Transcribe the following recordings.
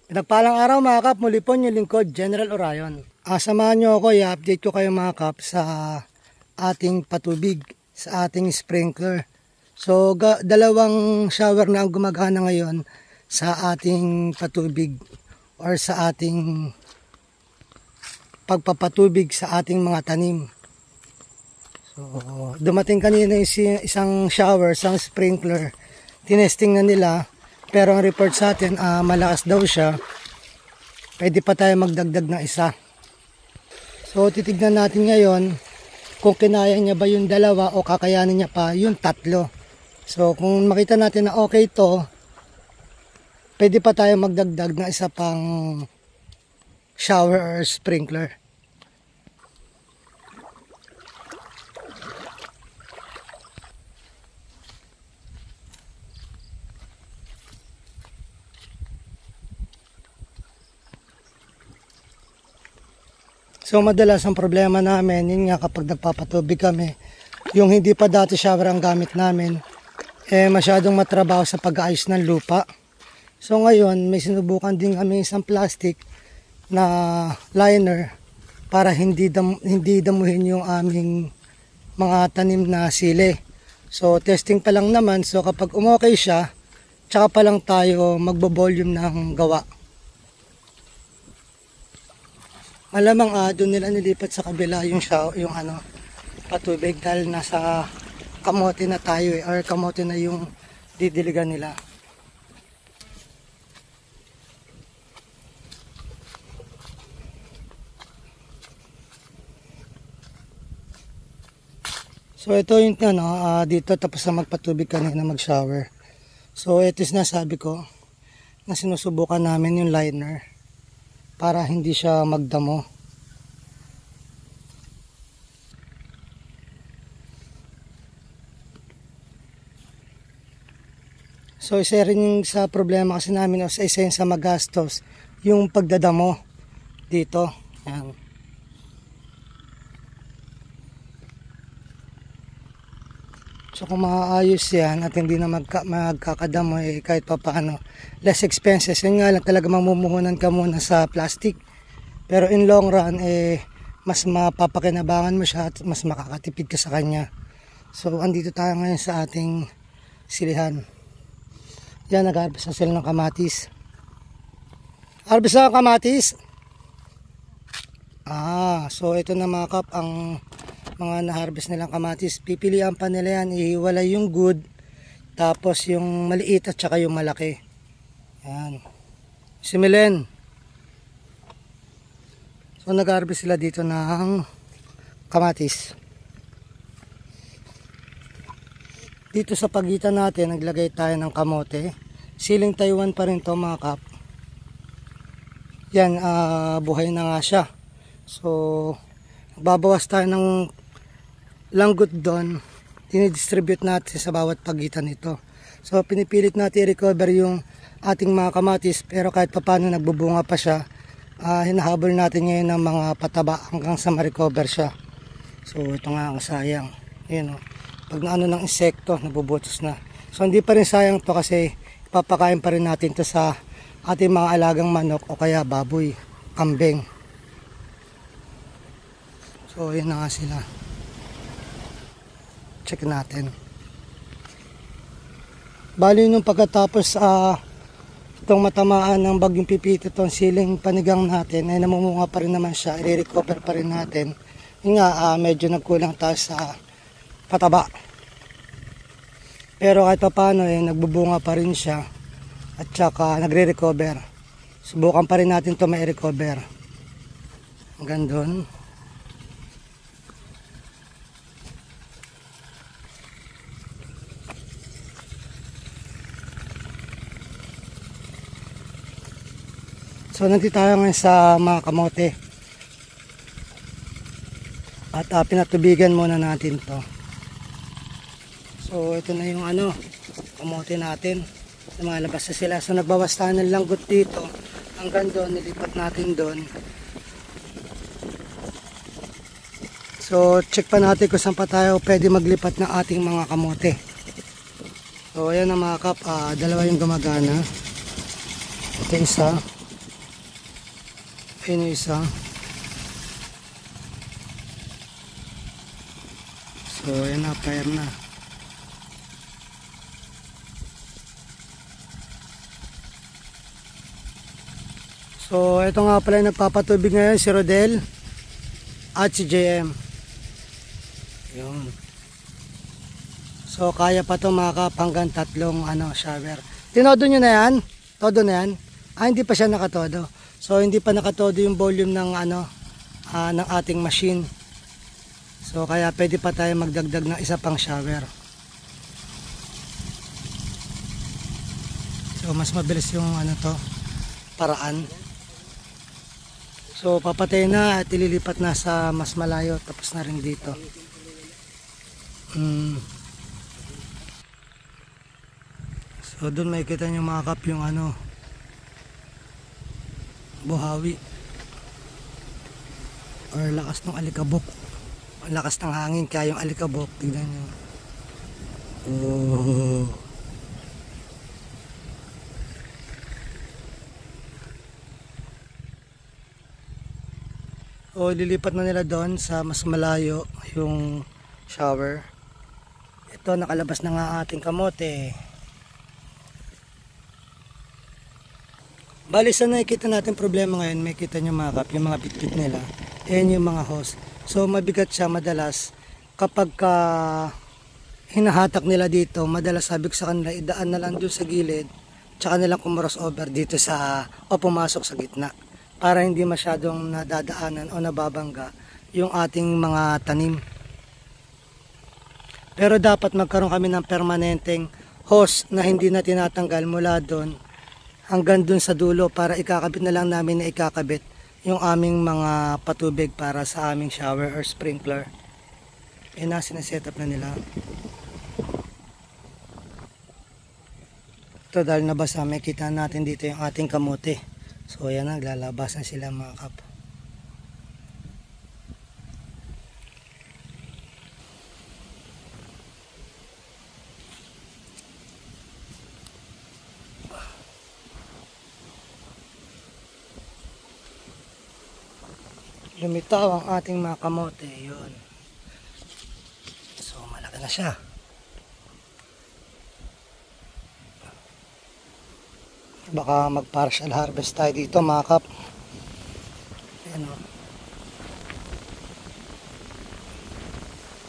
Pinagpalang araw mga kap, muli po yung lingkod, General Orayon. Samahan nyo ako, i-update ko kayo mga kap sa ating patubig, sa ating sprinkler. So, dalawang shower na ang gumagana ngayon sa ating patubig or sa ating pagpapatubig sa ating mga tanim. So, dumating kanina isang shower, isang sprinkler. Tinesting na nila. Pero ang report sa atin, malakas daw siya. Pwede pa tayo magdagdag ng isa. So titignan natin ngayon kung kinaya niya ba yung dalawa o kakayanin niya pa yung tatlo. So kung makita natin na okay to, pwede pa tayo magdagdag ng isa pang shower or sprinkler. So madalas ang problema namin, yun nga kapag nagpapatubig kami, yung hindi pa dati shower ang gamit namin, masyadong matrabaho sa pag-aayos ng lupa. So ngayon, may sinubukan din kami isang plastic na liner para hindi damuhin yung aming mga tanim na sili. So testing pa lang naman, so kapag umokay siya, tsaka pa lang tayo magbo-volume ng gawa. Malamang doon nila nilipat sa kabila yung patubig dahil nasa kamote na tayo or kamote na yung didiligan nila. So ito yung dito tapos na magpatubig kanina mag-shower. So ito yung sinasabi ko na sinusubukan namin yung liner para hindi siya magdamo. So isa rin yung sa problema kasi namin o isa yung sa magastos yung pagdadamo dito. Yan. So kung maayos yan at hindi na magkakadamo kahit pa paano, less expenses. Yun nga lang talaga mamumuhunan ka muna sa plastic. Pero in long run, mas mapapakinabangan mo siya at mas makakatipid ka sa kanya. So andito tayo ngayon sa ating silihan. Yan, nag-harvest na sila ng kamatis. Harvest na kamatis. So ito na mga kap ang mga na-harvest nilang kamatis. Pipilian pa nila yan, ihiwalay yung good, tapos yung maliit at saka yung malaki. Yan. Si Milen. So nag-harvest sila dito ng kamatis. Dito sa pagitan natin, naglagay tayo ng kamote. Siling Taiwan pa rin to mga kap. Yan, buhay na nga siya. So, babawas tayo ng langgot doon. Dinidistribute natin sa bawat pagitan nito. So, pinipilit natin i-recover yung ating mga kamatis. Pero kahit paano nagbubunga pa siya, hinahabol natin ngayon ng mga pataba hanggang sa ma-recover siya. So, ito nga ang sayang. Ayan o. Pag naano ng insekto, nabubutos na. So hindi pa rin sayang to kasi ipapakain pa rin natin to sa ating mga alagang manok o kaya baboy, kambing. So yun na nga sila. Check natin. Bali nung pagkatapos itong matamaan ng bagyong Pipito, itong siling panigang natin ay namumunga pa rin naman siya, i-recover pa rin natin. Yun nga, medyo nagkulang tayo sa pataba. Pero kahit pa paano nagbubunga pa rin siya at saka nagre-recover. Subukan pa rin natin ito mai-recover. Hanggang doon. So nandito tayo ngayon sa mga kamote. At pinatubigan muna natin to. So ito na yung kamote natin. Lumalabas na sila. So nagbawas tayo ng langgot dito. Hanggang doon, nilipat natin doon. So check pa natin kung saan pa tayo pwede maglipat ng ating mga kamote. So ayan na mga kap, dalawa yung gumagana. Ito isa. Ayun yung isa. So ayan na, fire na. So ito nga pala yung nagpapatubig ngayon, si Rodel at si JM. Yun. So kaya pa ito makakapanggan tatlong shower. Tinodo nyo na yan? Todo na yan? Hindi pa siya nakatodo. So hindi pa nakatodo yung volume ng ng ating machine. So kaya pwede pa tayo magdagdag ng isa pang shower. So mas mabilis yung paraan. So papatay na at ililipat na sa mas malayo, tapos na rin dito. So doon makikita nyo mga kap yung buhawi or lakas ng alikabok. Ang lakas ng hangin kaya yung alikabok, tignan nyo. Oh. O lilipat na nila doon sa mas malayo yung shower. Ito nakalabas na nga ating kamote. Bali sa nakikita natin problema ngayon, may kita nyo mga kap, yung mga bitbit nila. Ayan yung mga hose. So mabigat siya madalas. Kapag hinahatak nila dito, madalas sabi ko sa kanila, idaan na lang doon sa gilid. Tsaka nilang kumuros over dito o pumasok sa gitna. Para hindi masyadong nadadaanan o nababangga yung ating mga tanim. Pero dapat magkaroon kami ng permanenteng hose na hindi na tinatanggal mula doon hanggang doon sa dulo para ikakabit na lang namin na ikakabit yung aming mga patubig para sa aming shower or sprinkler. Na sinaset up na nila. Ito dahil nabasa, may kita natin dito yung ating kamote. So ayan, naglalabas na sila mga kap. Lumitaw ang ating mga kamote. Yun. So malaki na siya. Baka mag partial harvest tayo dito mga kap. Ayan o.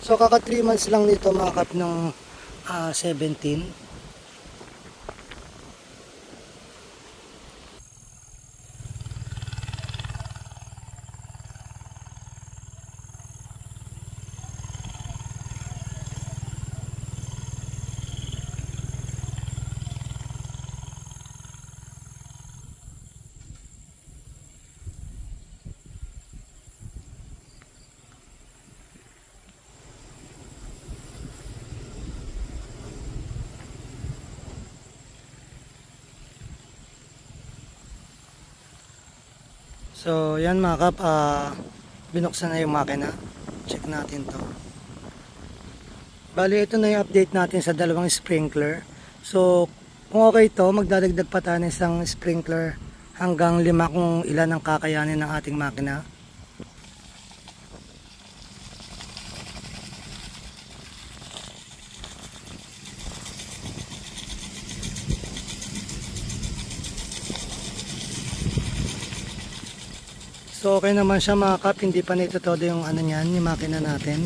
So kaka 3 months lang nito mga kap ng 17. So yan mga kap, binuksan na yung makina. Check natin to. Bali ito na yung update natin sa dalawang sprinkler. So kung okay to, magdadagdag pa tayo ng isang sprinkler hanggang 5 kung ilan ang kakayanin ng ating makina. So okay naman siya mga kap, hindi pa nito todo yung niyan, yung makina natin.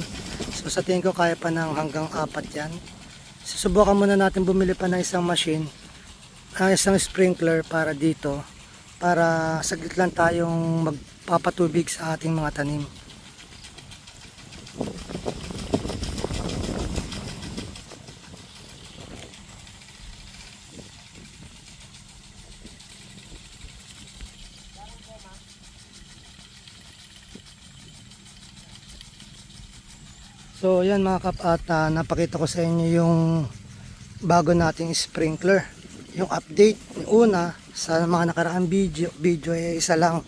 So sa tingin ko kaya pa ng hanggang 4 yan. Susubukan muna natin bumili pa ng isang machine, isang sprinkler para dito, para saglit lang tayong magpapatubig sa ating mga tanim. So yan mga kap, at napakita ko sa inyo yung bago nating sprinkler, yung update. Yung una sa mga nakaraang video ay isa lang.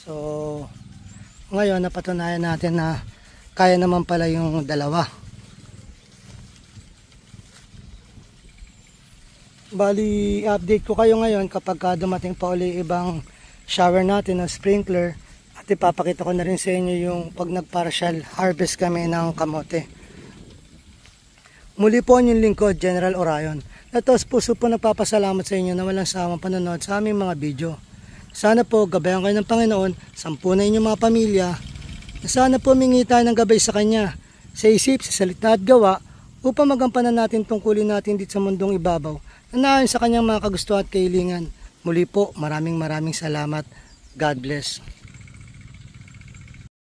So ngayon napatunayan natin na kaya naman pala yung dalawa. Bali update ko kayo ngayon kapag dumating pa uli ibang shower natin ng sprinkler at ipapakita ko na rin sa inyo yung pag nagpartial harvest kami ng kamote. Muli po yung lingkod, General Orion. At puso po nagpapasalamat sa inyo na walang sawang panonood sa aming mga video. Sana po gabayan kayo ng Panginoon, sampu na inyong mga pamilya, na sana po mingi tayo ng gabay sa Kanya, sa isip, sa salita at gawa, upang magampanan natin tungkulin natin dito sa mundong ibabaw, na naayon sa Kanyang mga kagustuhan at kahilingan. Muli po, maraming salamat. God bless.